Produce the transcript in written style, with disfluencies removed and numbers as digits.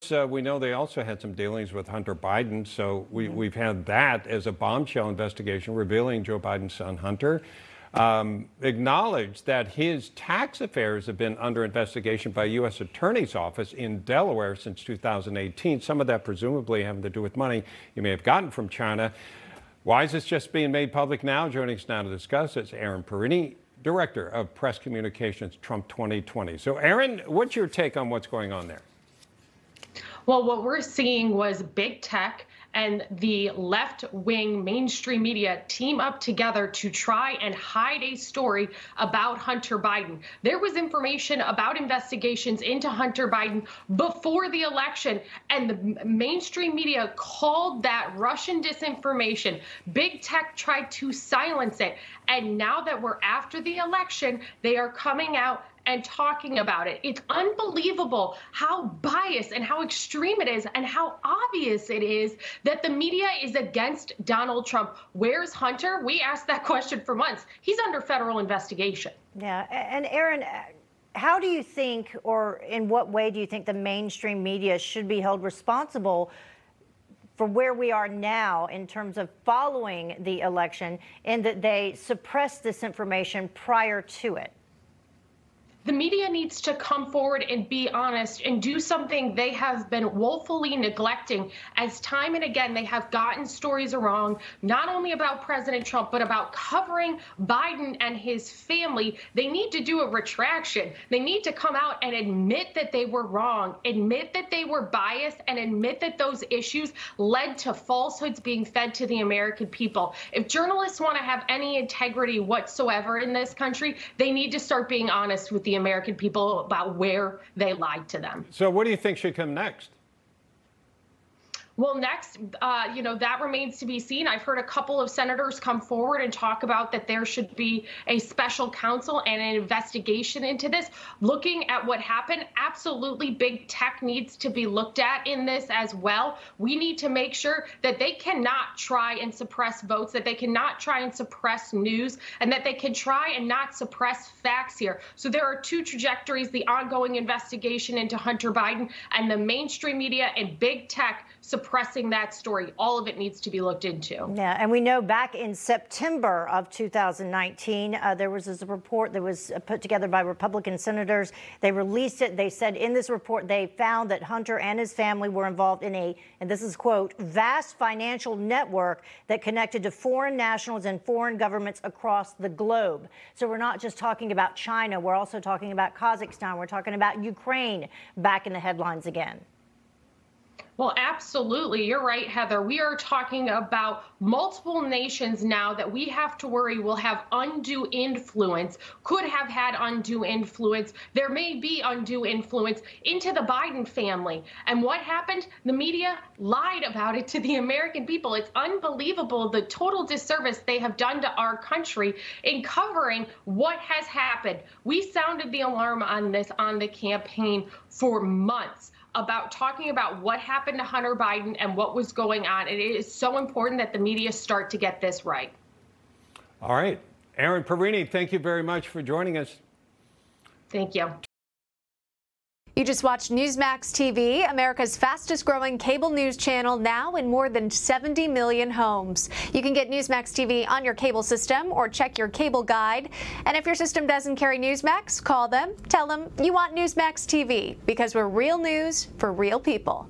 course, we know they also had some dealings with Hunter Biden. So we've had that as a bombshell investigation revealing Joe Biden's son, Hunter, acknowledged that his tax affairs have been under investigation by U.S. Attorney's Office in Delaware since 2018. Some of that presumably having to do with money he may have gotten from China. Why is this just being made public now? Joining us now to discuss is Erin Perrine, Director of Press Communications, Trump 2020. So, Erin, what's your take on what's going on there? Well, what we're seeing was big tech and the left-wing mainstream media team up together to try and hide a story about Hunter Biden. There was information about investigations into Hunter Biden before the election, and the mainstream media called that Russian disinformation. Big tech tried to silence it. And now that we're after the election, they are coming out and talking about it. It's unbelievable how biased and how extreme it is and how obvious it is that the media is against Donald Trump. Where's Hunter? We asked that question for months. He's under federal investigation. Yeah, and Erin, how do you think, or in what way do you think the mainstream media should be held responsible for where we are now in terms of following the election, in that they suppressed this information prior to it? The media needs to come forward and be honest and do something they have been woefully neglecting, as time and again they have gotten stories wrong, not only about President Trump, but about covering Biden and his family. They need to do a retraction. They need to come out and admit that they were wrong, admit that they were biased, and admit that those issues led to falsehoods being fed to the American people. If journalists want to have any integrity whatsoever in this country, they need to start being honest with the American people about where they lied to them. So what do you think should come next? Well, next, that remains to be seen. I've heard a couple of senators come forward and talk about that there should be a special counsel and an investigation into this. Looking at what happened, absolutely big tech needs to be looked at in this as well. We need to make sure that they cannot try and suppress votes, that they cannot try and suppress news, and that they can try and not suppress facts here. So there are two trajectories: the ongoing investigation into Hunter Biden and the mainstream media and big tech suppressing that story. All of it needs to be looked into. Yeah, and we know back in September of 2019, there was this report that was put together by Republican senators. They released it. They said in this report they found that Hunter and his family were involved in a, and this is quote, vast financial network that connected to foreign nationals and foreign governments across the globe. So we're not just talking about China. We're also talking about Kazakhstan. We're talking about Ukraine back in the headlines again. Well, absolutely. You're right, Heather. We are talking about multiple nations now that we have to worry will have undue influence, could have had undue influence. There may be undue influence into the Biden family. And what happened? The media lied about it to the American people. It's unbelievable the total disservice they have done to our country in covering what has happened. We sounded the alarm on this on the campaign for months, about talking about what happened to Hunter Biden and what was going on. And it is so important that the media start to get this right. All right. Erin Perrine, thank you very much for joining us. Thank you. You just watched Newsmax TV, America's fastest growing cable news channel, now in more than 70 million homes. You can get Newsmax TV on your cable system or check your cable guide. And if your system doesn't carry Newsmax, call them, tell them you want Newsmax TV, because we're real news for real people.